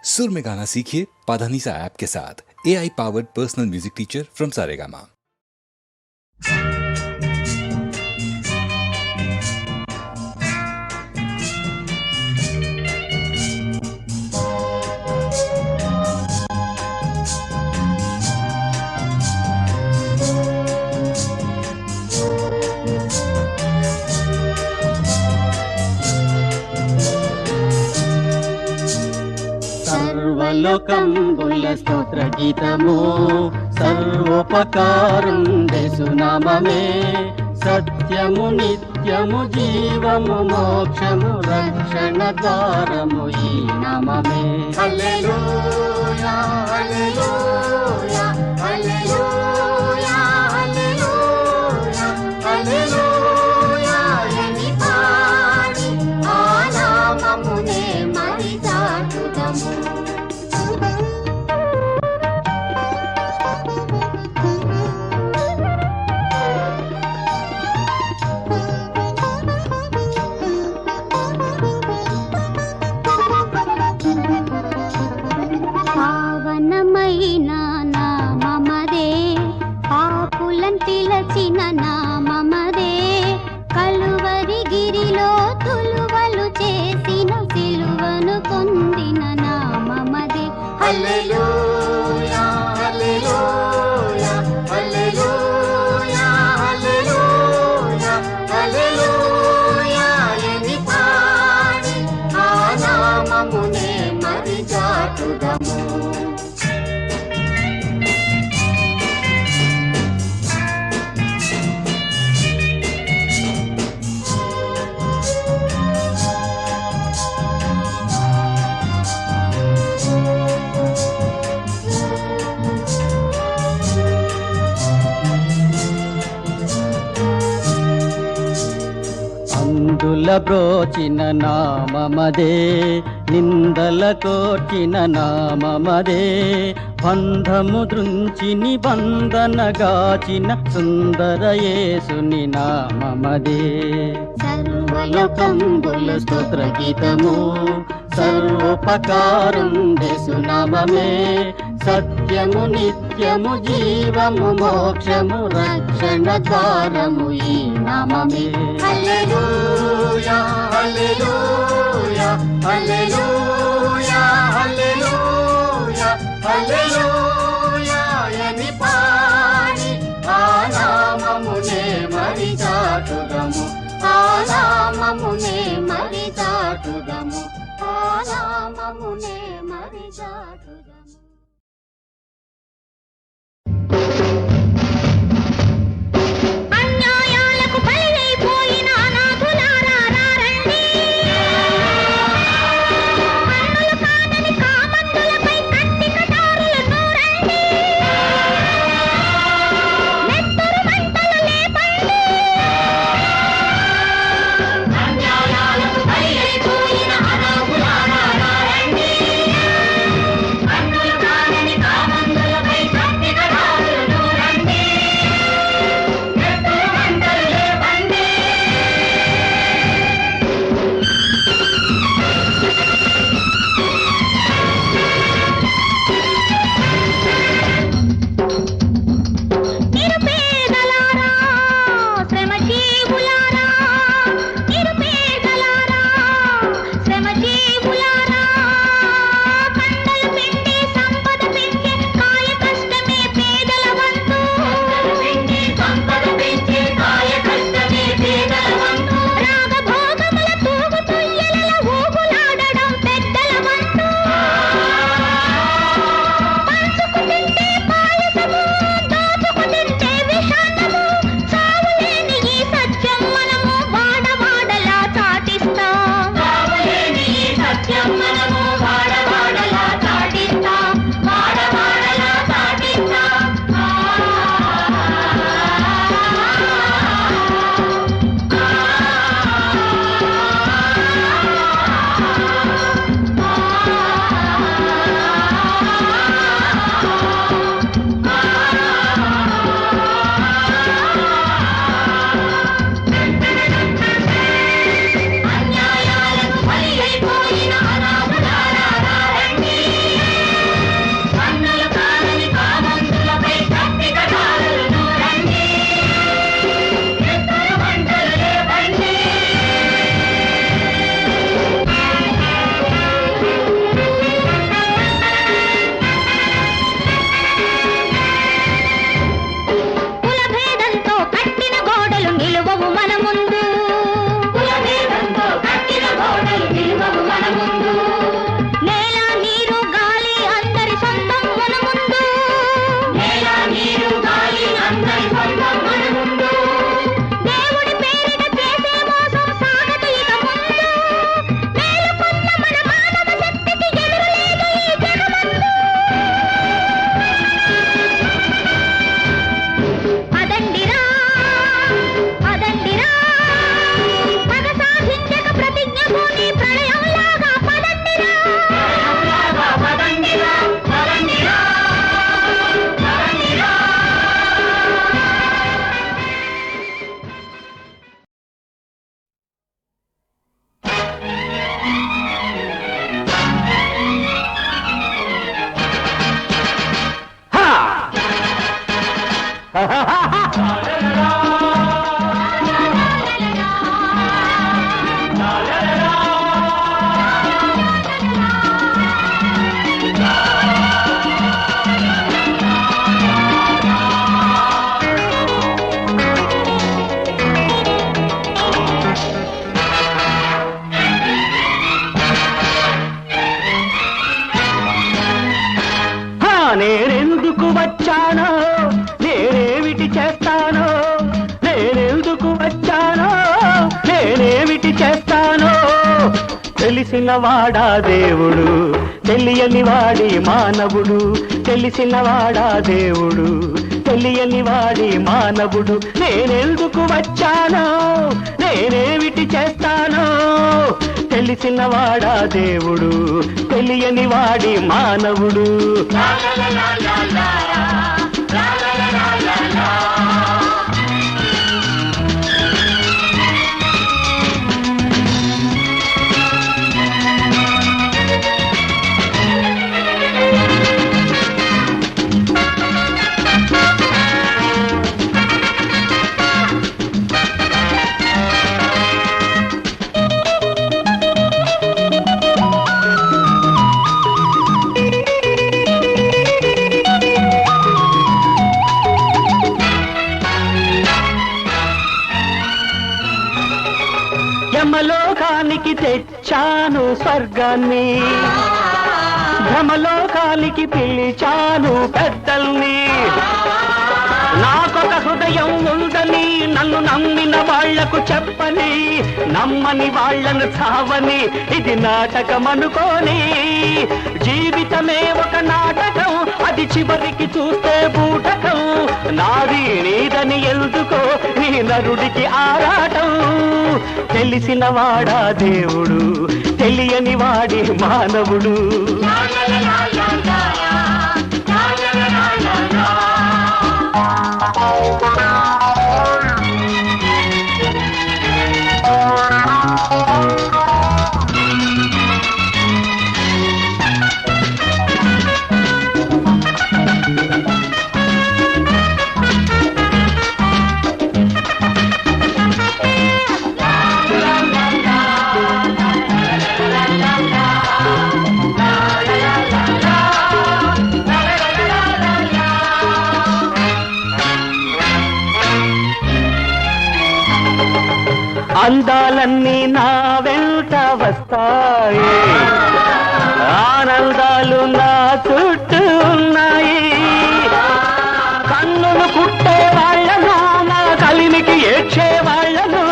सुर में गाना सीखिए पाधानीसा ऐप के साथ। AI powered personal music teacher from Saregama. సర్వలోకంబుల స్తోత్ర గీతము సర్వోపకారం దేశునామమే సత్యము నిత్యము జీవము మోక్షము రక్షణ ద్వారము ఈ నామమే. హల్లెలూయా హల్లెలూయా హల్లెలూయా హల్లెలూయా హల్లెలూయా అని పాడి ఆ నామమునే మరి చాటుదము. పావనమైన నామమదే పాపులను పిలచిన నామమదే కలువరి గిరిలో తులువలు చేసిన సిలువను పొందిన నామమదే. హల్లెలూయా హల్లెలూయా హల్లెలూయా హల్లెలూయా హల్లెలూయా అని పాడి ఆ నామమునే మరి చాటుదము. అందుల బ్రోచిన నామమదే నిందల కోర్చిన నామమదే బంధము దృంచి నిబంధన గాచిన సుందర యేసుని నామమదే. సర్వలోకంబుల స్తోత్ర గీతము సర్వోపకారం దేశునామమే సత్యము నిత్యము జీవము మోక్షము రక్షణ ద్వారము ఈ నామమే. హల్లెలూయా హల్లెలూయా హల్లెలూయా హల్లెలూయా హల్లెలూయా అని పాడి ఆ నామమునే మరి చాటుదము. ఆ నామమునే మరి చాటుదము. ఆ నామమునే మరి చాటుదము. అన్యాయాలకు బలైపోయిన అనాథులారా రండి. కన్నులు కానని కామందులపై కత్తి కటారులను రండి. నెత్తురు మంటలు లేపండి. అన్యాయాలకు బలైపోయిన అనాథులారా రండి. కన్నులు తెలిసిన వాడా దేవుడు, తెలియని వాడి మానవుడు. తెలిసిన వాడా దేవుడు, తెలియని వాడి మానవుడు. నేనెందుకు వచ్చానో, నేనేమిటి చేస్తానో, తెలిసిన వాడా దేవుడు, తెలియని వాడి మానవుడు. యమలోకానికి తెచ్చాను స్వర్గాన్ని, భ్రమలోకానికి పిలిచాను పెద్దల్ని. నాకొక హృదయం ఉందని నన్ను నమ్మిన వాళ్లకు చెప్పని, నమ్మని వాళ్లను చావని, ఇది నాటకం అనుకోని. జీవితమే ఒక నాటకం, అది చివరికి చూస్తే బూటకం. నాది నీదని ఎందుకో నీ నరుడికి ఆరాటం. తెలిసిన వాడా దేవుడు, తెలియని వాడి మానవుడు. అందాలన్నీ నా వెంట వస్తాయి, ఆనందాలు నా చుట్టూ ఉన్నాయి. కన్నులు కుట్టే వాళ్ళను, నా కలిమికి ఏడ్చే వాళ్ళను,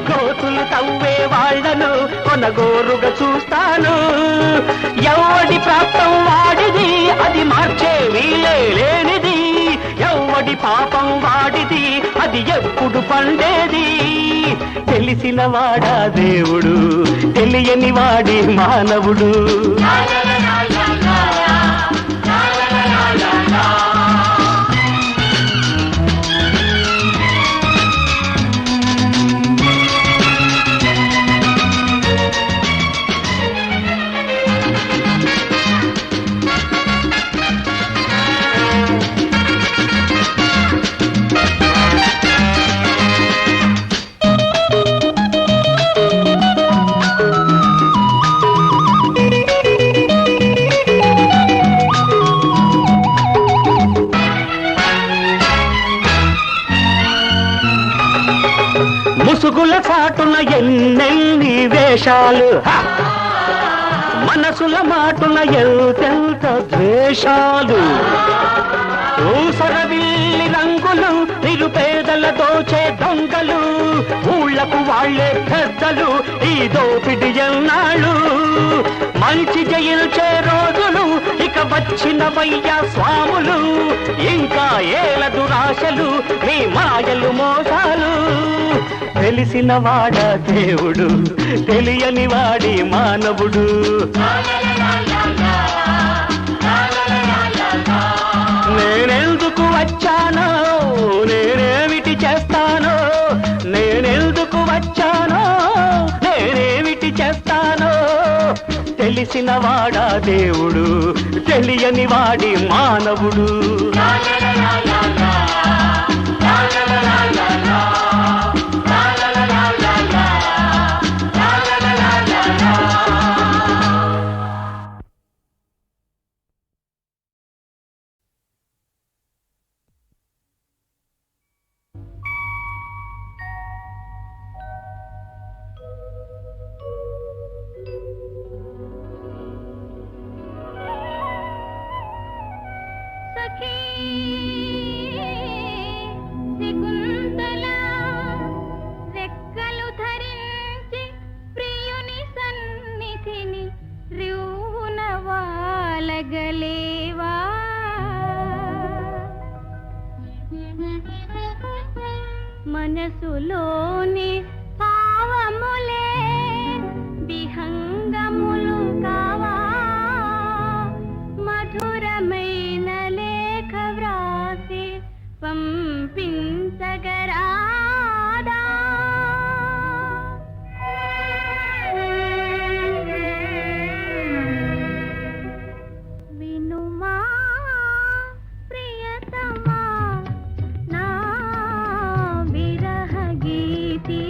కోతులు తవ్వే వాళ్ళను కొనగోరుగా చూస్తాను. ఎవడి ప్రాప్తం వాడిది, అది మార్చే వీలే లేనిది. ఎవడి పాపం వాడిది, అది ఎప్పుడు పండేది. తెలిసిన వాడా దేవుడు, తెలియని వాడి మానవుడు. ముసుగుల చాటున ఎన్నెన్ని వేషాలు, మనసుల మాటున ఎంతెంత ద్వేషాలు. ఊసరవిల్లి రంగులు, నిరుపేదల దోచే దొంగలు, ఊళ్ళకు వాళ్లే పెద్దలు, ఈ దోపిడి ఎన్నాళ్ళు. మంచి జయించే రోజులు ఇక వచ్చినవయ్యా స్వాములు. ఇంకా ఏల దురాశలు, నీ మాయలు మోసాలు. తెలిసిన వాడా దేవుడు, తెలియని వాడి మానవుడు. నేనెందుకు వచ్చానో, నేనేమిటి చేస్తానో, నేనెందుకు వచ్చానో, నేనేమిటి చేస్తానో. తెలిసిన వాడా దేవుడు, తెలియని వాడి మానవుడు. రెక్కలు ధరించి ప్రియుని సన్నిధిని పలగలేవా మనసులోని భావములే విహంగములు కావా మధురమైన లేఖ వ్రాసి పంపించగరాదా వినుమా ప్రియతమా నా విరహ గీతి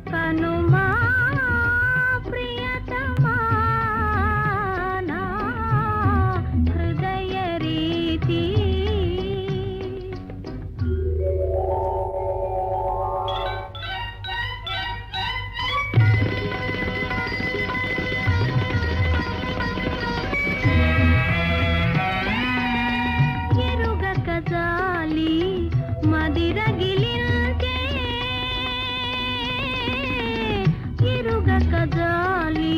కనుమా ప్రియతమా నా హృదయ రీతి ఎరుగక జాలి మదిరగిలించే ఎరుగక జాలి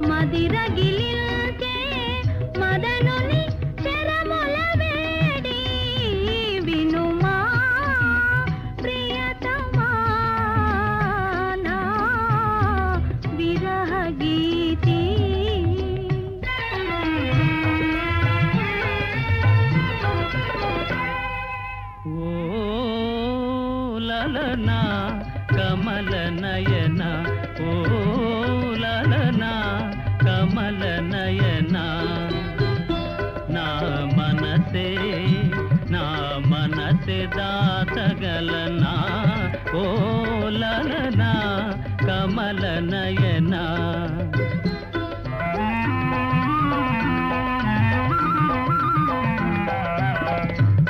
మదిరగిలించే మదనుని చెరముల వేడి వినుమా ప్రియతమా నా విరహ గీతి ఓ లలనా కమల నయన ఓ లలనా కమల నయన నా మనసే దాతగలనా ఓ లలనా కమల నయన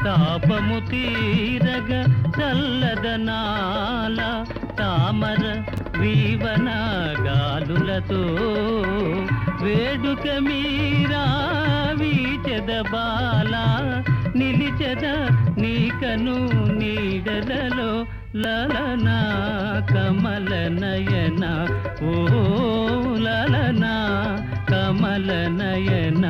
తాపము తీరగ చల్లదనాల తామర వీవన గాలులతో వేడుక మీరా వీచెద బాల నిలిచెద నీకను నీడలలో లలనా కమల నయన ఓ లలనా కమల నయన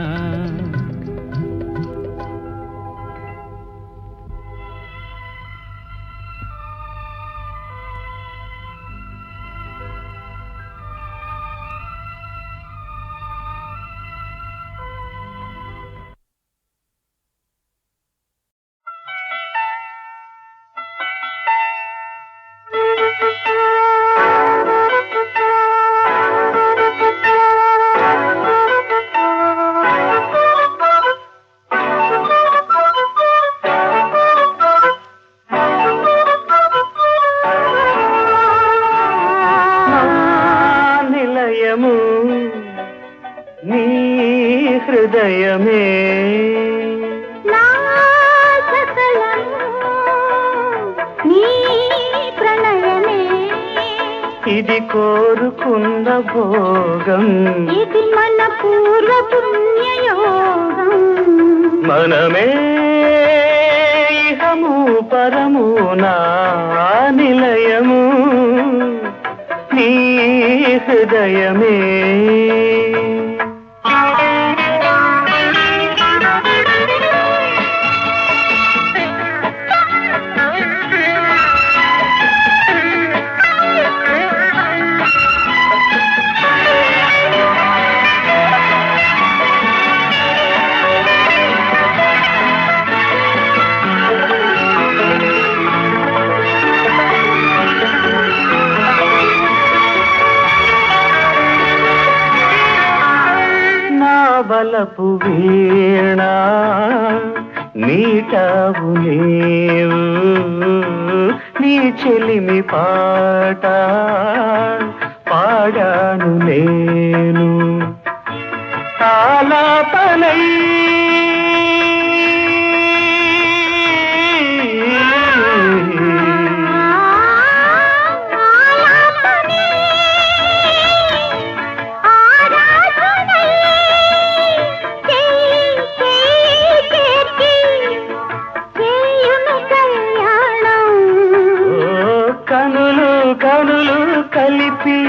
నీ హృదయమే నా సకలము నీ ప్రణయమే ఇది కోరుకున్న భోగం ఇది మన పూర్వ పుణ్యయోగం మనమే ఇహము పరము నా నిలయము నీ హృదయమే బలపు వీణ మీటావు నీవు నీ చెలిమి పాట పాడాను నేను ఆలాపనై కలిపి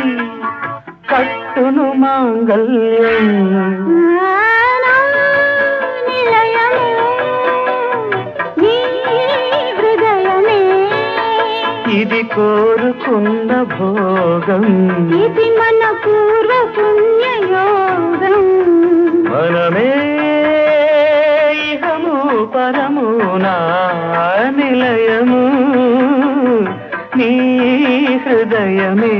కట్టును మాంగళ్యం యోగం ఇది మన పూర్వ పుణ్యయోగం మనమే ఇహము పరము నా నిలయము నీ హృదయమే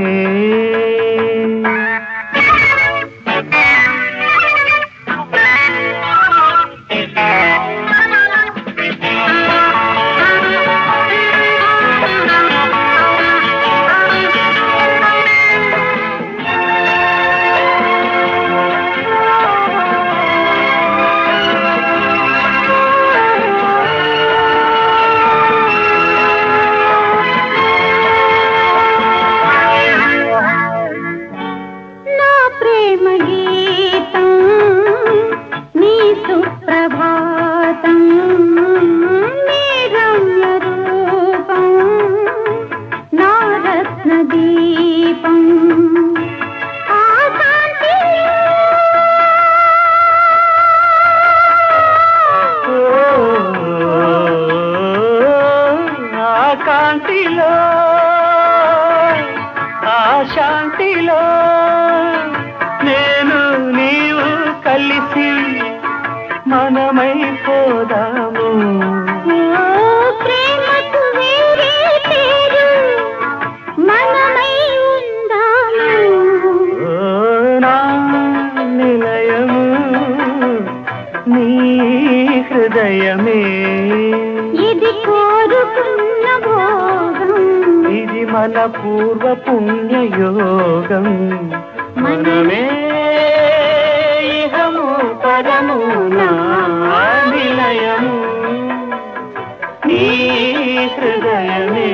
కాంతిలో ఆ శాంతిలో నేను నీవు కలిసి మనమైపోదాము ప్రేమకు వేరే పేరు మనమై ఉందాము నా నిలయము నీ హృదయమే ఇది కోరుకున్న భోగం ఇది మన పూర్వ పుణ్యయోగం మనమే ఇహము పరము నా నిలయము నీ హృదయమే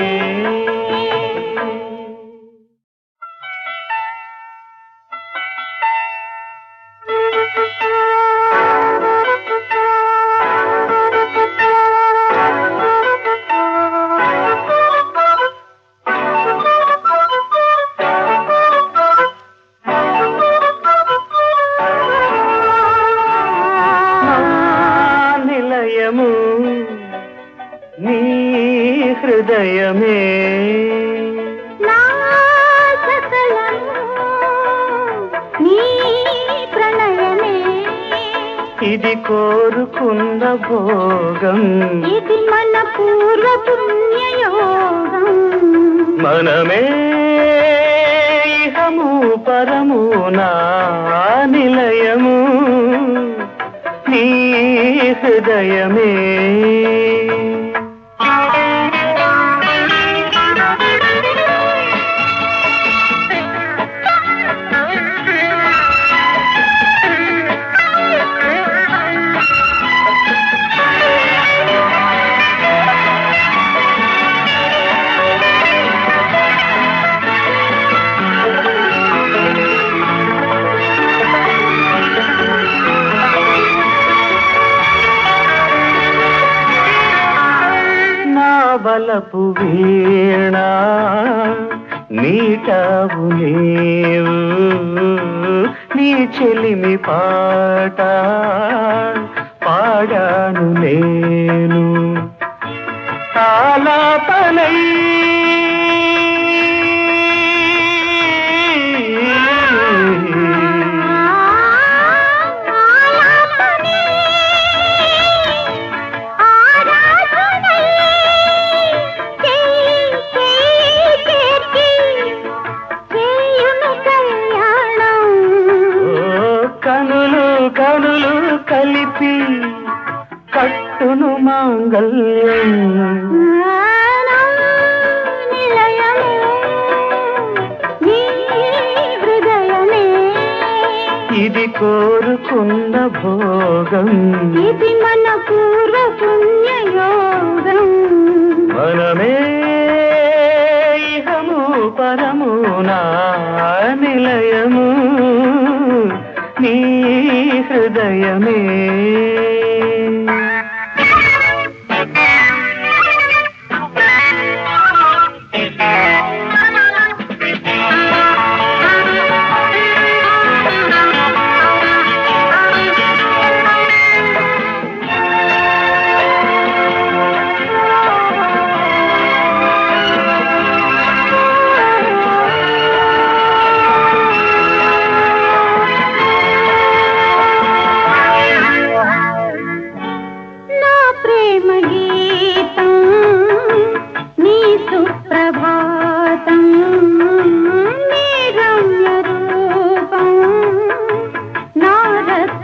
నీ హృదయమే నా సకలము నీ ప్రణయమే ఇది కోరుకున్న భోగం ఇది మన పూర్వ పుణ్యయోగం మనమే ఇహము పరము నా నిలయము నీ హృదయమే బలపు వీణ నీటావు నీవు నీ చెలిమి పాట పాడాను నేను ఆలాపనై కలిపి కట్టును మాంగళ్యం ఇది కోరుకున్న భోగం ఇది మన పూర్వ పుణ్యయోగం మనమే ఇహము పరము నా నిలయము నీ హృదయమే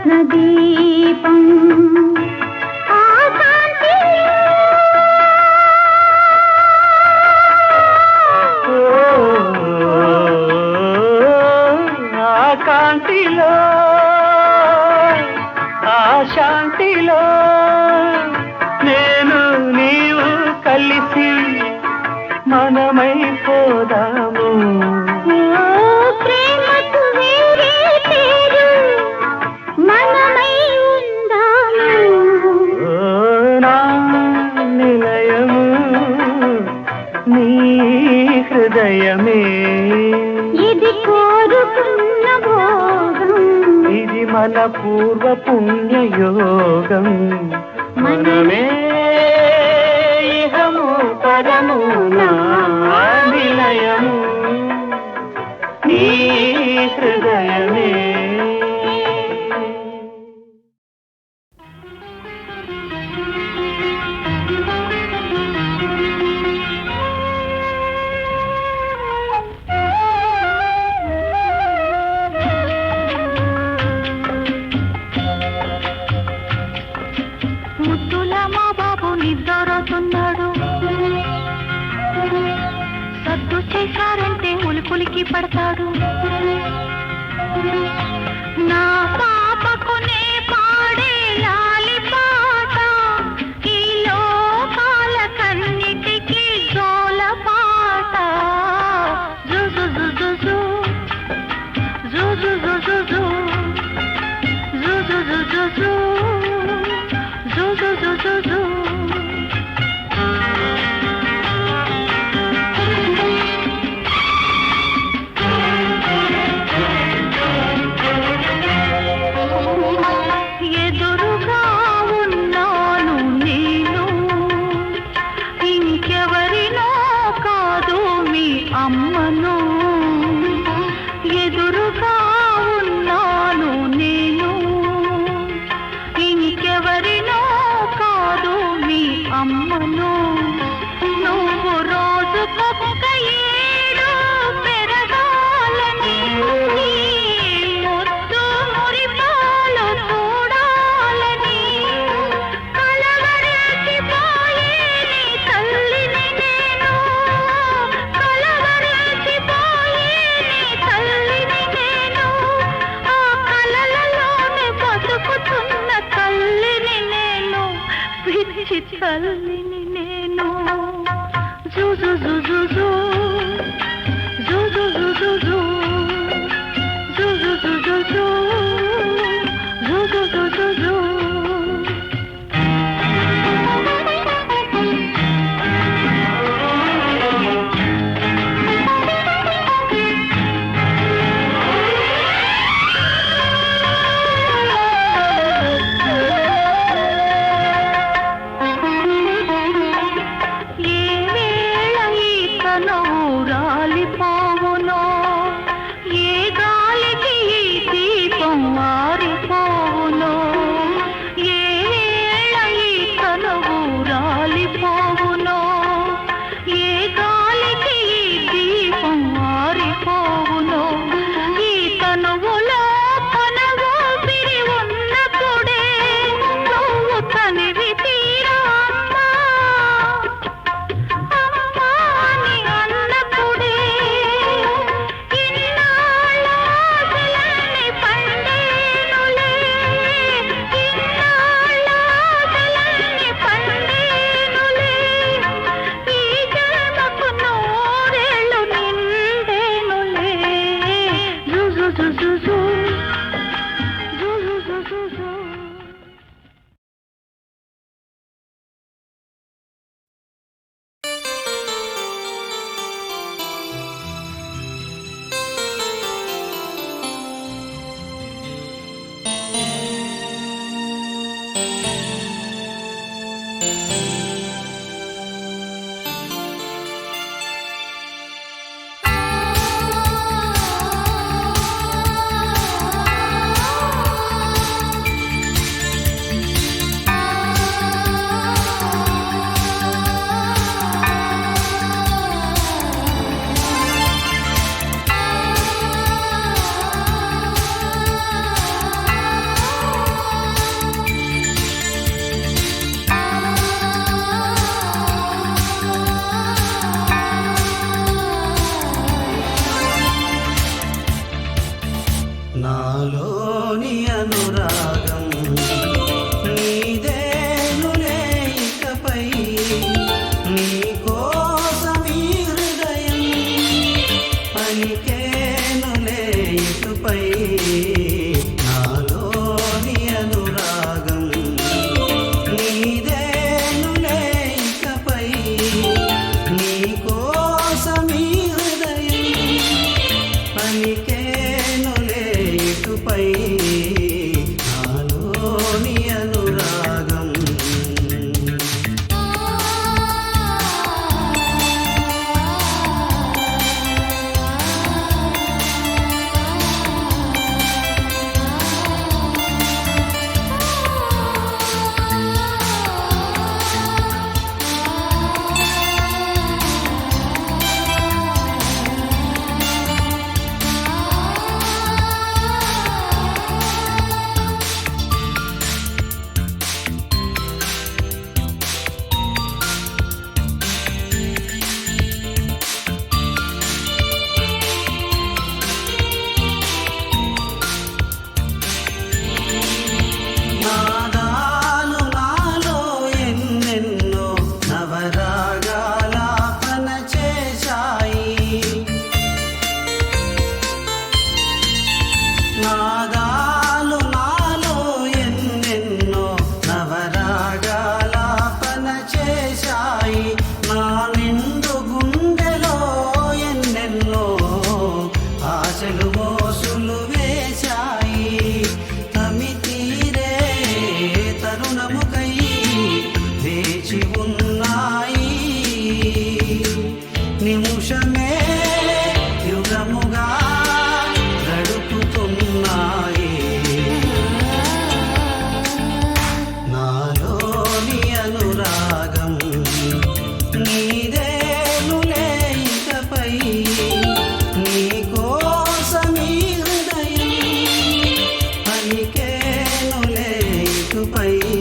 రత్నదీపం ఆ కాంతిలో ఆ కాంతిలో ఆ శాంతిలో నేను నీవు కలిసి మనమైపోదాము. ప్రేమకు వేరే పేరు మనమై ఉందాము. నా నిలయము నీ హృదయమే, ఇది కోరుకున్న భోగం, ఇది మన పూర్వ పుణ్యయోగం. మనమే ఇహము పరము నా నిలయము నీ హృదయమే. ముద్దుల మా బాబు నిద్రపోతున్నాడు. సద్దు చేశారంటే ఉలికులికి పడతాడు. నా పాపకు నే పాడే లాలి పాట ఈ లోకాల కన్నిటికి జోల పాట. జు జు జు జు జు జు జు జు జు జు జు జు జు జు జు జు జు జు జు. ఎదురుగా ఉన్నాను నేను, ఇంకెవరినో కాదు మీ అమ్మను. ఎదురుగా ఉన్నాను నేను, ఇంకెవరినో కాదు మీ అమ్మను. నువ్వు రోజుకొక్క ఏడు పెరగాలని, ముద్దు మురిపాలు చూడాలని, కలవరచిపోయే నీ తల్లిని నేను, కలవరచిపోయే నీ తల్లిని నేను, ఆ కలలలోనే బతుకుతున్న తల్లిని నేను, పిచ్చి తల్లిని నేను. జు జు జు జు జు జు జు జు జు జు జు జు జు జు జు జు జు జు జు. పై